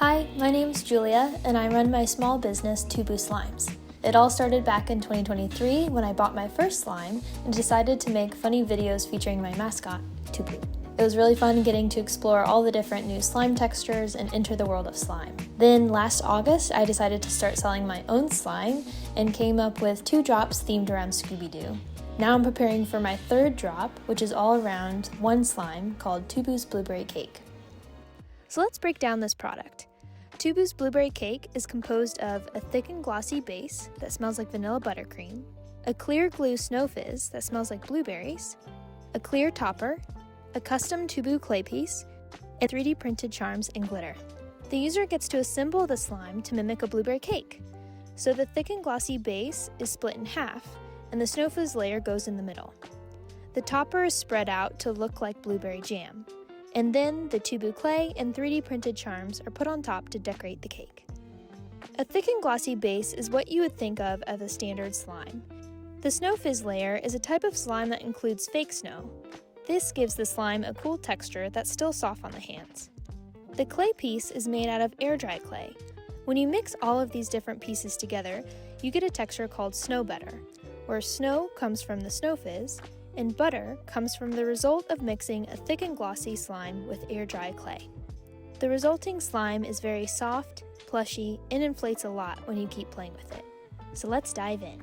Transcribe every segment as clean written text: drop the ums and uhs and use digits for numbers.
Hi, my name's Julia, and I run my small business, Tubu Slimes. It all started back in 2023 when I bought my first slime and decided to make funny videos featuring my mascot, Tubu. It was really fun getting to explore all the different new slime textures and enter the world of slime. Then last August, I decided to start selling my own slime and came up with 2 drops themed around Scooby-Doo. Now I'm preparing for my 3rd drop, which is all around one slime called Tubu's Blueberry Cake. So let's break down this product. Tubu's Blueberry Cake is composed of a thick and glossy base that smells like vanilla buttercream, a clear glue snow fizz that smells like blueberries, a clear topper, a custom Tubu clay piece, and 3D printed charms and glitter. The user gets to assemble the slime to mimic a blueberry cake. So the thick and glossy base is split in half, and the snow fizz layer goes in the middle. The topper is spread out to look like blueberry jam. And then the Tubu clay and 3D printed charms are put on top to decorate the cake. A thick and glossy base is what you would think of as a standard slime. The snow fizz layer is a type of slime that includes fake snow. This gives the slime a cool texture that's still soft on the hands. The clay piece is made out of air dry clay. When you mix all of these different pieces together, you get a texture called snow butter, where snow comes from the snow fizz, and butter comes from the result of mixing a thick and glossy slime with air-dry clay. The resulting slime is very soft, plushy, and inflates a lot when you keep playing with it. So let's dive in.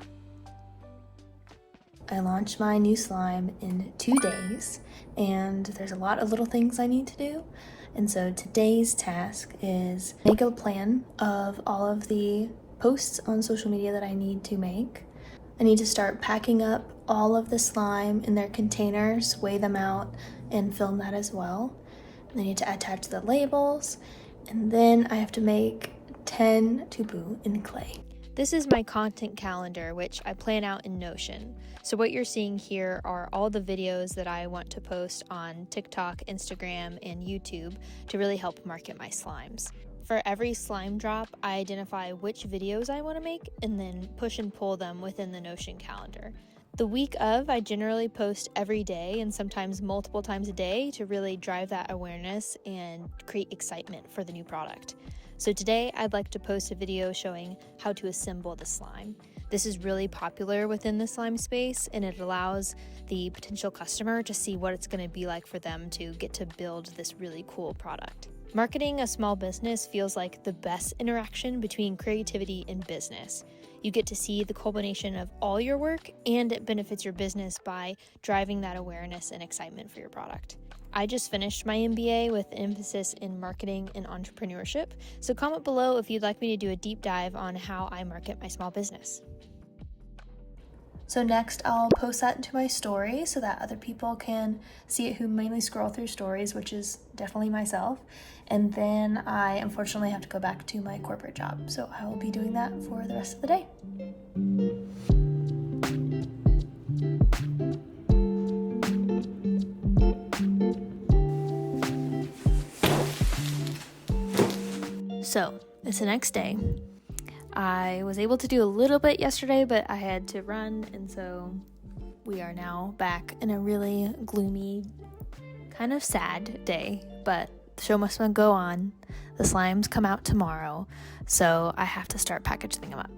I launched my new slime in 2 days, and there's a lot of little things I need to do. And so today's task is make a plan of all of the posts on social media that I need to make. I need to start packing up all of the slime in their containers, weigh them out, and film that as well. I need to attach the labels, and then I have to make 10 Tubu in clay. This is my content calendar, which I plan out in Notion. So what you're seeing here are all the videos that I want to post on TikTok, Instagram, and YouTube to really help market my slimes. For every slime drop, I identify which videos I want to make and then push and pull them within the Notion calendar. The week of, I generally post every day and sometimes multiple times a day to really drive that awareness and create excitement for the new product. So today, I'd like to post a video showing how to assemble the slime. This is really popular within the slime space, and it allows the potential customer to see what it's going to be like for them to get to build this really cool product. Marketing a small business feels like the best interaction between creativity and business. You get to see the culmination of all your work, and it benefits your business by driving that awareness and excitement for your product. I just finished my MBA with an emphasis in marketing and entrepreneurship, so comment below if you'd like me to do a deep dive on how I market my small business. So next I'll post that into my story so that other people can see it who mainly scroll through stories, which is definitely myself. And then I unfortunately have to go back to my corporate job. So I will be doing that for the rest of the day. So it's the next day. I was able to do a little bit yesterday, but I had to run, and so we are now back in a really gloomy, kind of sad day, but the show must go on. The slimes come out tomorrow, so I have to start packaging them up.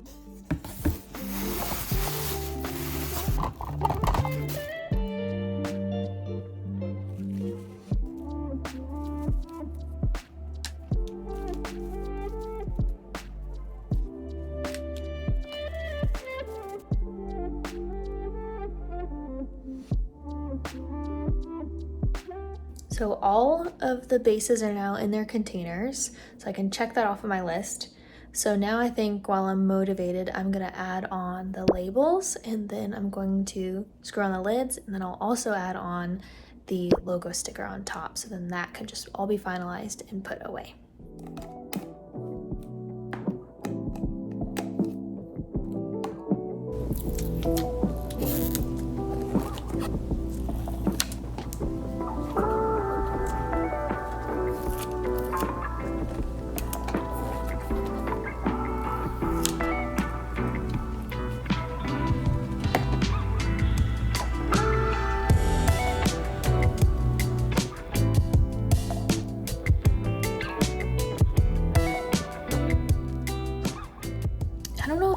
So all of the bases are now in their containers, so I can check that off of my list. So now I think while I'm motivated, I'm gonna add on the labels, and then I'm going to screw on the lids, and then I'll also add on the logo sticker on top. So then that can just all be finalized and put away.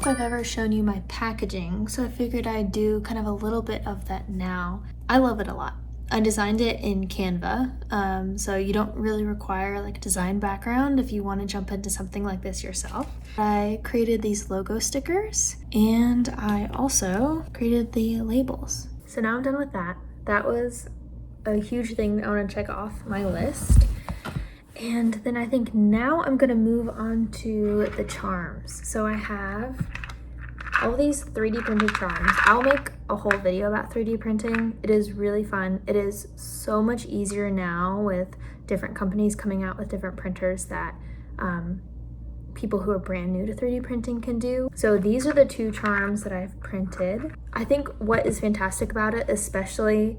I've ever shown you my packaging, so I figured I'd do kind of a little bit of that now. I love it a lot. I designed it in Canva, so you don't really require like a design background if you want to jump into something like this yourself. I created these logo stickers, and I also created the labels. So now I'm done with that. That was a huge thing that I want to check off my list. And then I think now I'm gonna move on to the charms. So I have all these 3D printed charms. I'll make a whole video about 3D printing. It is really fun. It is so much easier now with different companies coming out with different printers that people who are brand new to 3D printing can do. So these are the 2 charms that I've printed. I think what is fantastic about it, especially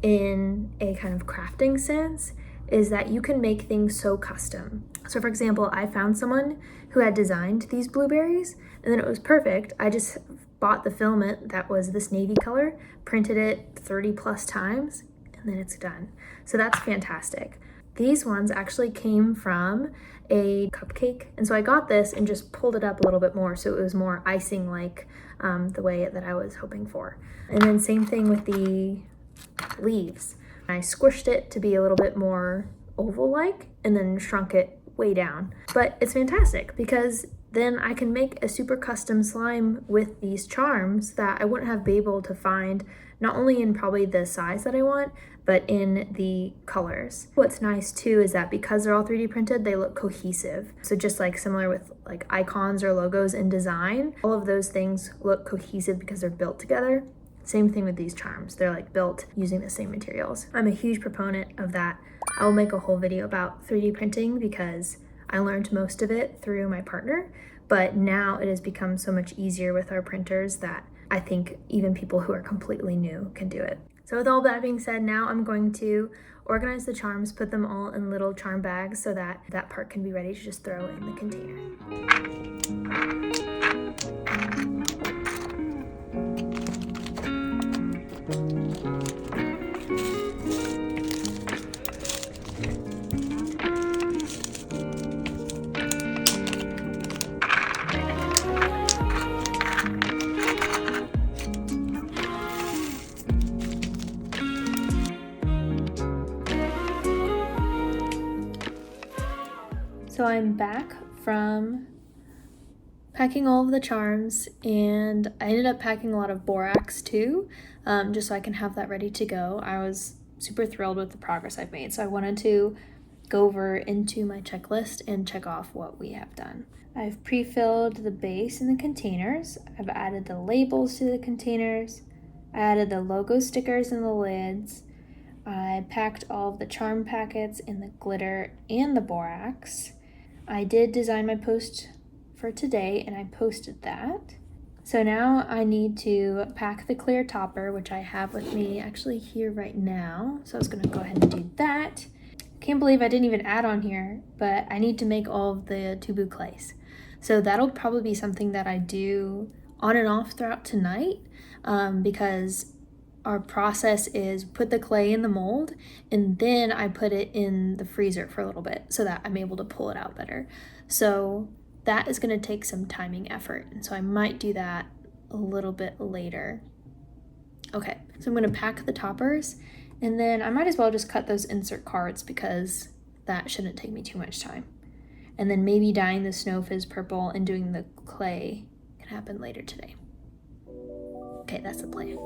in a kind of crafting sense, is that you can make things so custom. So for example, I found someone who had designed these blueberries and then it was perfect. I just bought the filament that was this navy color, printed it 30 plus times, and then it's done. So that's fantastic. These ones actually came from a cupcake. And so I got this and just pulled it up a little bit more so it was more icing like the way that I was hoping for. And then same thing with the leaves. I squished it to be a little bit more oval-like and then shrunk it way down. But it's fantastic because then I can make a super custom slime with these charms that I wouldn't have been able to find, not only in probably the size that I want, but in the colors. What's nice too is that because they're all 3D printed, they look cohesive. So just like similar with like icons or logos in design, all of those things look cohesive because they're built together. Same thing with these charms. They're like built using the same materials. I'm a huge proponent of that. I'll make a whole video about 3D printing because I learned most of it through my partner, but now it has become so much easier with our printers that I think even people who are completely new can do it. So with all that being said, now I'm going to organize the charms, put them all in little charm bags so that that part can be ready to just throw in the container. So I'm back from packing all of the charms, and I ended up packing a lot of borax too, just so I can have that ready to go. I was super thrilled with the progress I've made, so I wanted to go over into my checklist and check off what we have done. I've pre-filled the base in the containers. I've added the labels to the containers. I added the logo stickers in the lids. I packed all of the charm packets in the glitter and the borax. I did design my post for today and I posted that. So now I need to pack the clear topper, which I have with me actually here right now. So I was gonna go ahead and do that. Can't believe I didn't even add on here, but I need to make all of the Tout Bouclés. So that'll probably be something that I do on and off throughout tonight because our process is put the clay in the mold and then I put it in the freezer for a little bit so that I'm able to pull it out better. So that is going to take some timing effort, and so I might do that a little bit later. Okay, so I'm going to pack the toppers, and then I might as well just cut those insert cards because that shouldn't take me too much time. And then maybe dyeing the Snow Fizz purple and doing the clay can happen later today. Okay, that's the plan.